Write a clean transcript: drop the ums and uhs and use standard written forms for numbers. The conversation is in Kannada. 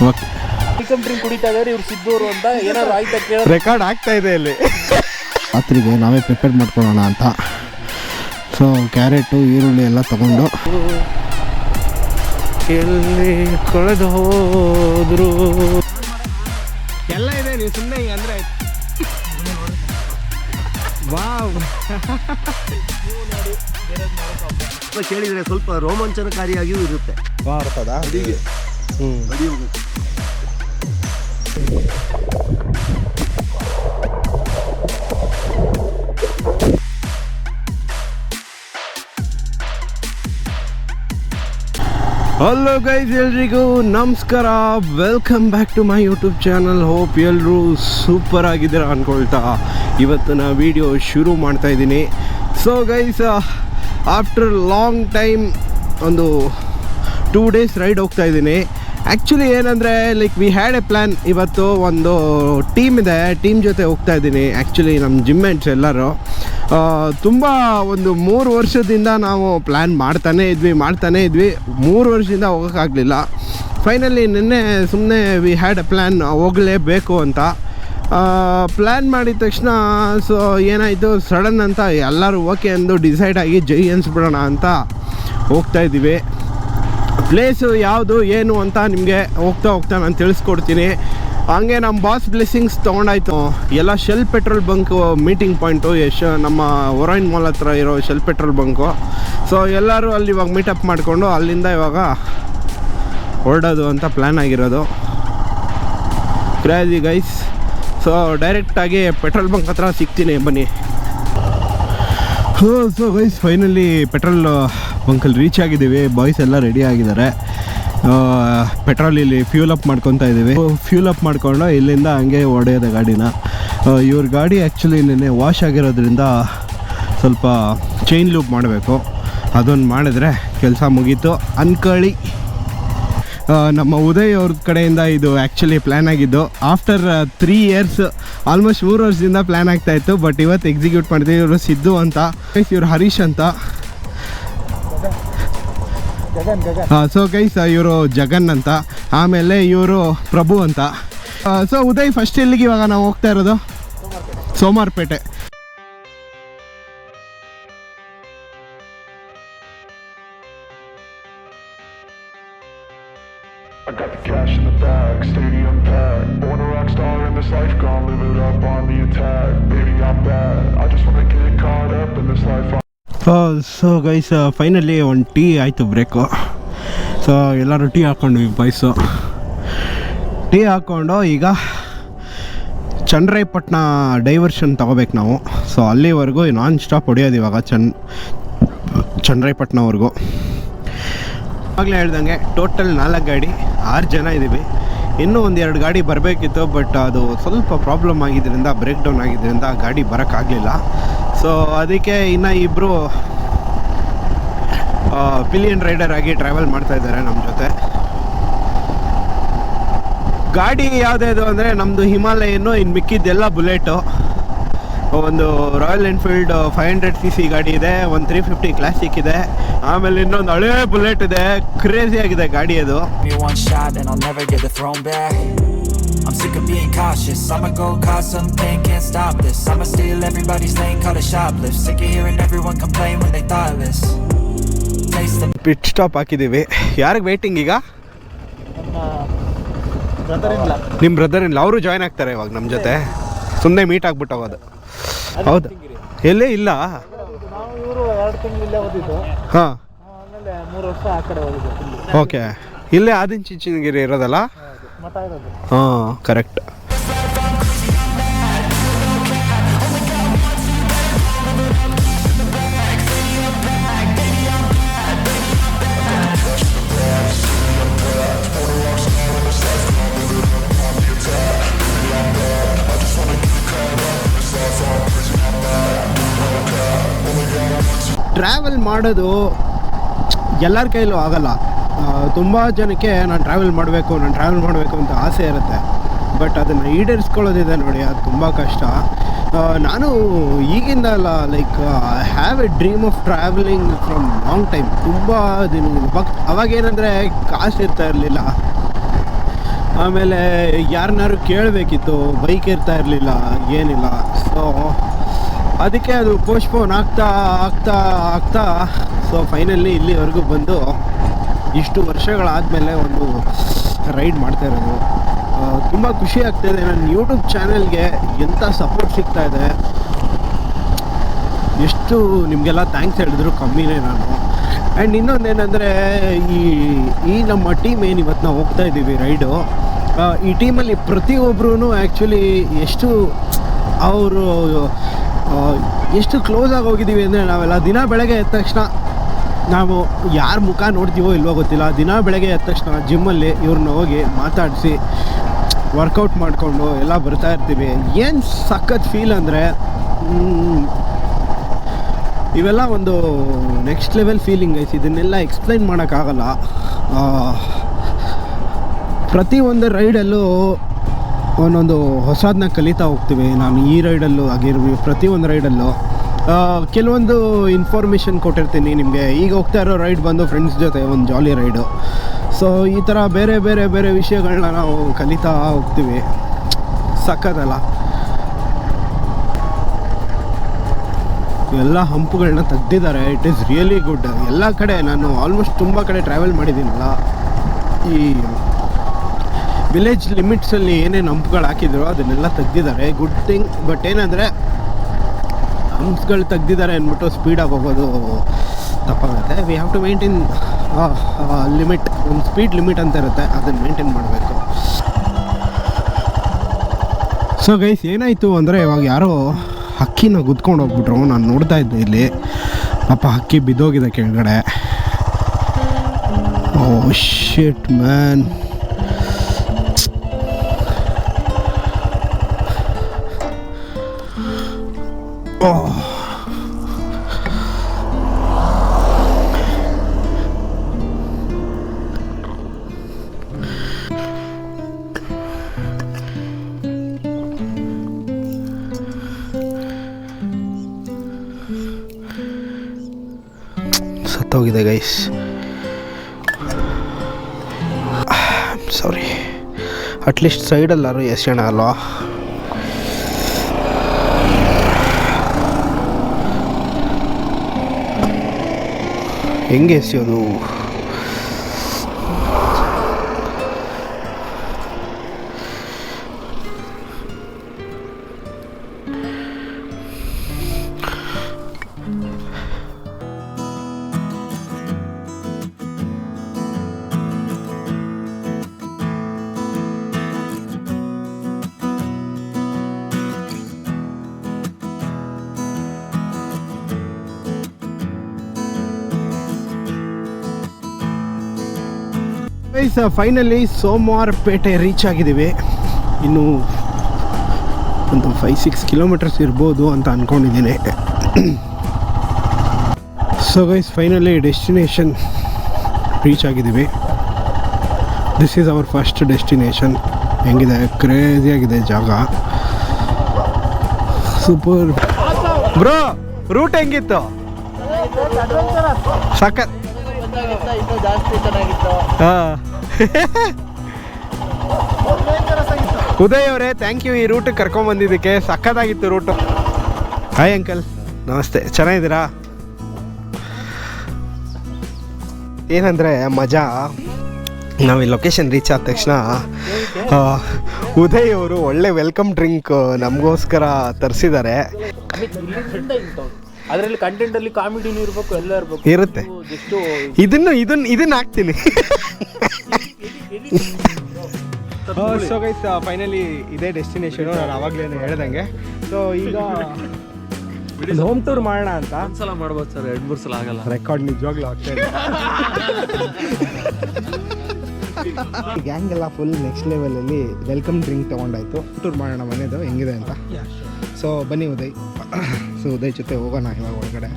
ಓಕೆ ಡ್ರಿಂಕ್ ಕುಡಿತಾ ಇದ್ದಾರೆ ಇವ್ರು ಸಿದ್ದೂರು ಅಂತ ಏನಾದ್ರು ಆಯ್ತಾ ಕೇಳ ರೆಕಾರ್ಡ್ ಆಗ್ತಾ ಇದೆ ಇಲ್ಲಿ. ರಾತ್ರಿಗೆ ನಾವೇ ಪ್ರಿಪೇರ್ ಮಾಡ್ಕೊಳ್ಳೋಣ ಅಂತ. ಸೊ ಕ್ಯಾರೆಟು ಈರುಳ್ಳಿ ಎಲ್ಲ ತಗೊಂಡು ಎಲ್ಲಿ ಕಳೆದು ಹೋದ್ರು ಎಲ್ಲ ಇದೆ. ನೀವು ಸುಮ್ಮನೆ ಹಿಂಗೆ ಅಂದರೆ ವಾವ್ ಕೇಳಿದರೆ ಸ್ವಲ್ಪ ರೋಮಾಂಚನಕಾರಿಯಾಗಿಯೂ ಇರುತ್ತೆ. ಬರ್ತದಾ ಅಡಿಗೆ ಹಲೋ ಗೈಸ್, ಎಲ್ರಿಗೂ ನಮಸ್ಕಾರ. Welcome back to my YouTube channel. Hope ಎಲ್ಲರೂ ಸೂಪರ್ ಆಗಿದ್ದೀರಾ ಅಂದ್ಕೊಳ್ತಾ ಇವತ್ತಿನ ವಿಡಿಯೋ ಶುರು ಮಾಡ್ತಾ ಇದ್ದೀನಿ. So guys, after long time ಒಂದು 2 days ರೈಡ್ ಹೋಗ್ತಾ ಇದ್ದೀನಿ. ಆ್ಯಕ್ಚುಲಿ ಏನಂದರೆ like we had a plan. ಇವತ್ತು ಒಂದು ಟೀಮ್ ಇದೆ, ಟೀಮ್ ಜೊತೆ ಹೋಗ್ತಾ ಇದ್ದೀನಿ. ಆ್ಯಕ್ಚುಲಿ ನಮ್ಮ ಜಿಮ್ ಮೇಟ್ಸ್ ಎಲ್ಲರೂ ತುಂಬ ಒಂದು 3 ವರ್ಷದಿಂದ ನಾವು ಪ್ಲ್ಯಾನ್ ಮಾಡ್ತಾನೇ ಇದ್ವಿ 3 ವರ್ಷದಿಂದ ಹೋಗೋಕ್ಕಾಗಲಿಲ್ಲ. ಫೈನಲಿ ನಿನ್ನೆ ಸುಮ್ಮನೆ ವಿ ಹ್ಯಾಡ್ ಎ ಪ್ಲ್ಯಾನ್, ಹೋಗಲೇಬೇಕು ಅಂತ ಪ್ಲ್ಯಾನ್ ಮಾಡಿದ ತಕ್ಷಣ ಸೊ ಏನಾಯಿತು, ಸಡನ್ ಅಂತ ಎಲ್ಲರೂ ಓಕೆ ಅಂದು ಡಿಸೈಡ್ ಆಗಿ ಜೈ ಅನ್ಸ್ಬಿಡೋಣ ಅಂತ ಹೋಗ್ತಾ ಇದ್ದೀವಿ. ಪ್ಲೇಸು ಯಾವುದು ಏನು ಅಂತ ನಿಮಗೆ ಹೋಗ್ತಾ ನಾನು ತಿಳಿಸ್ಕೊಡ್ತೀನಿ. ಹಂಗೆ ನಮ್ಮ ಬಾಸ್ ಬ್ಲೆಸ್ಸಿಂಗ್ಸ್ ತೊಗೊಂಡಾಯ್ತು. ಎಲ್ಲ Shell petrol bunk meeting point ನಮ್ಮ ಒರೈನ್ ಮಾಲ್ ಹತ್ರ ಇರೋ ಶೆಲ್ ಪೆಟ್ರೋಲ್ ಬಂಕು. ಸೊ ಎಲ್ಲರೂ ಅಲ್ಲಿ ಇವಾಗ ಮೀಟಪ್ ಮಾಡಿಕೊಂಡು ಅಲ್ಲಿಂದ ಇವಾಗ ಹೊರಡೋದು ಅಂತ ಪ್ಲ್ಯಾನ್ ಆಗಿರೋದು. Crazy guys. ಸೊ ಡೈರೆಕ್ಟಾಗಿ ಪೆಟ್ರೋಲ್ ಬಂಕ್ ಹತ್ರ ಸಿಗ್ತೀನಿ, ಬನ್ನಿ. ಸೊ ಗೈಸ್, ಫೈನಲಿ ಪೆಟ್ರೋಲ್ ಬಂಕಲ್ಲಿ ರೀಚ್ ಆಗಿದ್ದೀವಿ. ಬಾಯ್ಸ್ ಎಲ್ಲ ರೆಡಿ ಆಗಿದ್ದಾರೆ. ಪೆಟ್ರೋಲ್ ಇಲ್ಲಿ ಫ್ಯೂಲ್ ಅಪ್ ಮಾಡ್ಕೊತಾ ಇದ್ದೀವಿ. ಫ್ಯೂಲ್ ಅಪ್ ಮಾಡ್ಕೊಂಡು ಇಲ್ಲಿಂದ ಹಂಗೆ ಹೊಡೆಯೋದು ಗಾಡಿನ. ಇವ್ರ ಗಾಡಿ ಆ್ಯಕ್ಚುಲಿ ನಿನ್ನೆ ವಾಶ್ ಆಗಿರೋದ್ರಿಂದ ಸ್ವಲ್ಪ ಚೈನ್ ಲೂಪ್ ಮಾಡಬೇಕು. ಅದೊಂದು ಮಾಡಿದ್ರೆ ಕೆಲಸ ಮುಗೀತು ಅನ್ಕೊಳ್ಳಿ. ನಮ್ಮ ಉದಯ್ ಅವ್ರ ಕಡೆಯಿಂದ ಇದು ಆ್ಯಕ್ಚುಲಿ ಪ್ಲ್ಯಾನ್ ಆಗಿದ್ದು. ಆಫ್ಟರ್ 3 years, ಆಲ್ಮೋಸ್ಟ್ 3 ವರ್ಷದಿಂದ ಪ್ಲ್ಯಾನ್ ಆಗ್ತಾಯಿತ್ತು. ಬಟ್ ಇವತ್ತು ಎಕ್ಸಿಕ್ಯೂಟ್ ಮಾಡ್ತೀವಿ. ಇವರು ಸಿದ್ದು ಅಂತ, ಇವರು ಹರೀಶ್ ಅಂತ. ಸೊ ಗೈಸ್, ಇವರು ಜಗನ್ ಅಂತ, ಆಮೇಲೆ ಇವರು ಪ್ರಭು ಅಂತ. ಸೊ ಉದಯ್, ಫಸ್ಟ್ ಎಲ್ಲಿಗೆ ಇವಾಗ ನಾವು ಹೋಗ್ತಾ ಇರೋದು? Somwarpet. I got the cash in the bag, stadium packed. Born a rock star in this life, gone live it up on the attack. Baby, I'm bad, I just wanna get caught up in this life. So guys, finally ಒಂದು ಟೀ ಆಯಿತು, ಬ್ರೇಕು. ಸೊ ಎಲ್ಲರೂ ಟೀ ಹಾಕ್ಕೊಂಡ್ವಿ ಬಾಯ್ಸು. ಟೀ ಹಾಕ್ಕೊಂಡು ಈಗ ಚನ್ನರಾಯಪಟ್ಟಣ ಡೈವರ್ಷನ್ ತೊಗೋಬೇಕು ನಾವು. ಸೊ ಅಲ್ಲಿವರೆಗೂ ನಾನ್ ಸ್ಟಾಪ್ ಹೊಡೆಯೋದು ಇವಾಗ ಚನ್ನರಾಯಪಟ್ಟಣವರೆಗೂ. ಆಗಲೇ ಹೇಳ್ದಂಗೆ ಟೋಟಲ್ 4 ಗಾಡಿ, 6 ಜನ ಇದ್ದೀವಿ. ಇನ್ನೂ 1-2 ಗಾಡಿ ಬರಬೇಕಿತ್ತು, ಬಟ್ ಅದು ಸ್ವಲ್ಪ ಪ್ರಾಬ್ಲಮ್ ಆಗಿದ್ದರಿಂದ, ಬ್ರೇಕ್ ಡೌನ್ ಆಗಿದ್ದರಿಂದ ಗಾಡಿ ಬರೋಕ್ಕಾಗಲಿಲ್ಲ. ಸೊ ಅದಕ್ಕೆ ಇನ್ನು ಇಬ್ಬರು ಪಿಲಿಯನ್ ರೈಡರ್ ಆಗಿ ಟ್ರಾವೆಲ್ ಮಾಡ್ತಾ ಇದ್ದಾರೆ ನಮ್ಮ ಜೊತೆ. ಗಾಡಿ ಯಾವುದ್ಯಾವುದು ಅಂದರೆ ನಮ್ಮದು ಹಿಮಾಲಯನ್ನು, ಇನ್ನು ಮಿಕ್ಕಿದ್ದೆಲ್ಲ ಬುಲೆಟು. ಒಂದು ರಾಯಲ್ ಎನ್ಫೀಲ್ಡ್ 500cc ಗಾಡಿ ಇದೆ, ಒಂದು 350 ಕ್ಲಾಸಿಕ್ ಇದೆ, ಆಮೇಲೆ ಇನ್ನೊಂದು ಹಳೇ ಬುಲೆಟ್ ಇದೆ. ಕ್ರೇಜಿ ಆಗಿದೆ ಗಾಡಿ ಅದು. I'm sick of being cautious, I'ma go cause something, can't stop this. I'ma steal everybody's lane, call it shoplift. Sick of hearing everyone complain when they thoughtless. Pit stop ಹಾಕಿದ್ದೀವಿ. ಯಾರಿಗೆ ವೇಟಿಂಗ್ ಈಗ? ನಿಮ್ಮ ಬ್ರದರ್ ಇಲ್ಲ, ಅವರು ಜಾಯ್ನ್ ಆಗ್ತಾರೆ ಇವಾಗ ನಮ್ಮ ಜೊತೆ. ಸುಮ್ಮನೆ ಮೀಟ್ ಆಗ್ಬಿಟ್ಟು ಹೋಗೋದು. ಹೌದು, ಎಲ್ಲೇ ಇಲ್ಲ. ಹಾಂ, 3 ವರ್ಷ ಆ ಕಡೆ ಹೋಗಿದ್ದು. ಓಕೆ, ಇಲ್ಲೇ ಆದಿಚುಂಚನಗಿರಿ ಇರೋದಲ್ಲ? ಹಾಂ, ಕರೆಕ್ಟ್. ಟ್ರಾವೆಲ್ ಮಾಡೋದು ಎಲ್ಲರ ಕೈಲೂ ಆಗಲ್ಲ. ತುಂಬ ಜನಕ್ಕೆ ನಾನು ಟ್ರಾವೆಲ್ ಮಾಡಬೇಕು ಅಂತ ಆಸೆ ಇರುತ್ತೆ. ಬಟ್ ಅದನ್ನು ಈಡೇರಿಸ್ಕೊಳ್ಳೋದಿದೆ ನೋಡಿ, ಅದು ತುಂಬ ಕಷ್ಟ. ನಾನು ಈಗಿಂದ ಅಲ್ಲ, like I have A dream of travelling from long time, ತುಂಬ ದಿನದಿಂದ. ಅವಾಗೇನೆಂದರೆ ಕಾಸ್ಟ್ ಇರ್ತಾ ಇರಲಿಲ್ಲ, ಆಮೇಲೆ ಯಾರನ್ನಾರು ಕೇಳಬೇಕಿತ್ತು, ಬೈಕ್ ಇರ್ತಾ ಇರಲಿಲ್ಲ, ಏನಿಲ್ಲ. ಸೊ ಅದಕ್ಕೆ ಅದು ಪೋಸ್ಟ್ಪೋನ್ ಆಗ್ತಾ ಆಗ್ತಾ ಆಗ್ತಾ ಸೊ ಫೈನಲಿ ಇಲ್ಲಿವರೆಗೂ ಬಂದು ಇಷ್ಟು ವರ್ಷಗಳಾದಮೇಲೆ ಒಂದು ರೈಡ್ ಮಾಡ್ತಾ ಇರೋದು. ತುಂಬ ಖುಷಿ ಆಗ್ತಾಯಿದೆ. ನನ್ನ ಯೂಟ್ಯೂಬ್ ಚಾನೆಲ್ಗೆ ಎಂಥ ಸಪೋರ್ಟ್ ಸಿಗ್ತಾ ಇದೆ, ಎಷ್ಟು ನಿಮಗೆಲ್ಲ ಥ್ಯಾಂಕ್ಸ್ ಹೇಳಿದ್ರು ಕಮ್ಮಿನೇ ನಾನು. ಆ್ಯಂಡ್ ಇನ್ನೊಂದೇನೆಂದರೆ ಈ ನಮ್ಮ ಟೀಮ್ ಏನು ಇವತ್ತು ನಾವು ಹೋಗ್ತಾ ಇದ್ದೀವಿ ರೈಡು, ಈ ಟೀಮಲ್ಲಿ ಪ್ರತಿಯೊಬ್ಬರೂ ಆ್ಯಕ್ಚುಲಿ ಎಷ್ಟು ಕ್ಲೋಸ್ ಆಗಿ ಹೋಗಿದ್ದೀವಿ ಅಂದರೆ, ನಾವೆಲ್ಲ ದಿನ ಬೆಳಗ್ಗೆ ಎದ್ದ ತಕ್ಷಣ ನಾವು ಯಾರ ಮುಖ ನೋಡ್ತೀವೋ ಇಲ್ವೋ ಗೊತ್ತಿಲ್ಲ, ದಿನ ಬೆಳಗ್ಗೆ ಎದ್ದ ತಕ್ಷಣ ಜಿಮ್ಮಲ್ಲಿ ಇವ್ರನ್ನ ಹೋಗಿ ಮಾತಾಡಿಸಿ ವರ್ಕೌಟ್ ಮಾಡಿಕೊಂಡು ಎಲ್ಲ ಬರ್ತಾ ಇರ್ತೀವಿ. ಏನು ಸಖತ್ ಫೀಲ್ ಅಂದರೆ, ಇವೆಲ್ಲ ಒಂದು ನೆಕ್ಸ್ಟ್ ಲೆವೆಲ್ ಫೀಲಿಂಗ್ ಐತಿ. ಇದನ್ನೆಲ್ಲ ಎಕ್ಸ್ಪ್ಲೈನ್ ಮಾಡೋಕ್ಕಾಗಲ್ಲ. ಪ್ರತಿಯೊಂದು ರೈಡಲ್ಲೂ ಒಂದೊಂದು ಹೊಸದನ್ನ ಕಲಿತಾ ಹೋಗ್ತೀವಿ. ನಾನು ಈ ರೈಡಲ್ಲೂ ಆಗಿರ್ವಿ, ಪ್ರತಿಯೊಂದು ರೈಡಲ್ಲೂ ಕೆಲವೊಂದು ಇನ್ಫಾರ್ಮೇಷನ್ ಕೊಟ್ಟಿರ್ತೀನಿ ನಿಮಗೆ. ಈಗ ಹೋಗ್ತಾ ಇರೋ ರೈಡ್ ಬಂದು ಫ್ರೆಂಡ್ಸ್ ಜೊತೆ ಒಂದು ಜಾಲಿ ರೈಡು. ಸೊ ಈ ಥರ ಬೇರೆ ಬೇರೆ ಬೇರೆ ವಿಷಯಗಳನ್ನ ನಾವು ಕಲಿತಾ ಹೋಗ್ತೀವಿ. ಸಖತ್ತಲ್ಲ, ಎಲ್ಲ ಹಂಪುಗಳನ್ನ ತೆಗ್ದಿದ್ದಾರೆ. It is really good. ಎಲ್ಲ ಕಡೆ ನಾನು ಆಲ್ಮೋಸ್ಟ್ ತುಂಬ ಕಡೆ ಟ್ರಾವೆಲ್ ಮಾಡಿದ್ದೀನಲ್ಲ, ಈ ವಿಲೇಜ್ ಲಿಮಿಟ್ಸಲ್ಲಿ ಏನೇನು ಹಂಪ್ಗಳು ಹಾಕಿದ್ರು ಅದನ್ನೆಲ್ಲ ತೆಗ್ದಿದ್ದಾರೆ, ಗುಡ್ ಥಿಂಗ್. ಬಟ್ ಏನಂದರೆ ಹಂಪ್ಸ್ಗಳು ತೆಗ್ದಿದ್ದಾರೆ ಅಂದ್ಬಿಟ್ಟು ಸ್ಪೀಡಾಗಿ ಹೋಗೋದು ತಪ್ಪಾಗುತ್ತೆ. We have to maintain limit, ಒಂದು ಸ್ಪೀಡ್ ಲಿಮಿಟ್ ಅಂತ ಇರುತ್ತೆ, ಅದನ್ನು ಮೇಂಟೈನ್ ಮಾಡಬೇಕು. ಸೊ ಗೈಸ್ ಏನಾಯಿತು ಅಂದರೆ, ಇವಾಗ ಯಾರೋ ಹಕ್ಕಿನ ಗುದ್ಕೊಂಡು ಹೋಗ್ಬಿಟ್ರು. ನಾನು ನೋಡ್ತಾ ಇದ್ದೆ ಇಲ್ಲಿ, ಪಾಪ ಹಕ್ಕಿ ಬಿದ್ದೋಗಿದೆ ಕೆಳಗಡೆ. ಓ ಶಿಟ್ ಮ್ಯಾನ್. ಸತ್ತೋಗಿದೆ ಗೈಸ್, ಸಾರಿ. ಅಟ್ಲೀಸ್ಟ್ ಸೈಡಲ್ಲಾರು ಎಸೆಯೋಣ ಅಲ್ವಾ. ಹೆಂಗೆ ಎಸೆಯೋದು? ಫೈನಲಿ ಸೋಮವಾರಪೇಟೆ ರೀಚ್ ಆಗಿದ್ದೀವಿ. ಇನ್ನು ಒಂದು 5-6 ಕಿಲೋಮೀಟರ್ಸ್ ಇರ್ಬೋದು ಅಂತ ಅಂದ್ಕೊಂಡಿದ್ದೀನಿ. So guys finally destination reach ಆಗಿದ್ದೀವಿ. This is our first destination. ಹೆಂಗಿದೆ? ಕ್ರೇಜಿಯಾಗಿದೆ ಜಾಗ, ಸೂಪರ್. ಬ್ರೋ ರೂಟ್ ಹೆಂಗಿತ್ತು? ಸಖತ್. ಉದಯ್ ಅವರೇ ಥ್ಯಾಂಕ್ ಯು ಈ ರೂಟಿಗೆ ಕರ್ಕೊಂಬಂದಿದ್ದಕ್ಕೆ. ಸಖತ್ತಾಗಿತ್ತು ರೂಟು. ಹಾಯ್ ಅಂಕಲ್, ನಮಸ್ತೆ. ಚೆನ್ನಾಗಿದ್ದೀರಾ? ಏನಂದರೆ ಮಜಾ, ನಾವು ಈ ಲೊಕೇಶನ್ ರೀಚ್ ಆದ ತಕ್ಷಣ ಉದಯ್ ಅವರು ಒಳ್ಳೆ ವೆಲ್ಕಮ್ ಡ್ರಿಂಕ್ ನಮಗೋಸ್ಕರ ತರಿಸಿದ್ದಾರೆ. ಅದರಲ್ಲಿ ಕಂಟೆಂಟ್ ಅಲ್ಲಿ ಕಾಮಿಡಿನೂ ಇರಬೇಕು, ಎಲ್ಲ ಇರಬೇಕು, ಇರುತ್ತೆ. ಇದನ್ನ ಹಾಕ್ತೀನಿ. ಸೊ ಗೈಸ್ ಫೈನಲಿ ಇದೇ ಡೆಸ್ಟಿನೇಷನು, ನಾನು ಆವಾಗಲೇ ಹೇಳ್ದಂಗೆ. ಸೊ ಈಗ ಹೋಮ್ ಟೂರ್ ಮಾಡೋಣ ಅಂತ. ಒಂದ್ಸಲ ಮಾಡ್ಬೋದು ಸರ್, 2-3 ಸಲ ಆಗಲ್ಲ. ರೆಕಾರ್ಡ್ ನಿಜವಾಗ್ಲೂ ಆಗ್ತಾ ಇದೆ. ಗ್ಯಾಂಗ್ ಎಲ್ಲ ಫುಲ್ ನೆಕ್ಸ್ಟ್ ಲೆವೆಲಲ್ಲಿ ವೆಲ್ಕಮ್ ಡ್ರಿಂಕ್ ತೊಗೊಂಡಾಯ್ತು. ಟೂರ್ ಮಾಡೋಣ ಮನೆದು ಹೆಂಗಿದೆ ಅಂತ. ಸೊ ಬನ್ನಿ ಉದಯ್. ಸೊ ಉದಯ್ ಜೊತೆ ಹೋಗೋಣ ಇವಾಗ ಒಳಗಡೆ.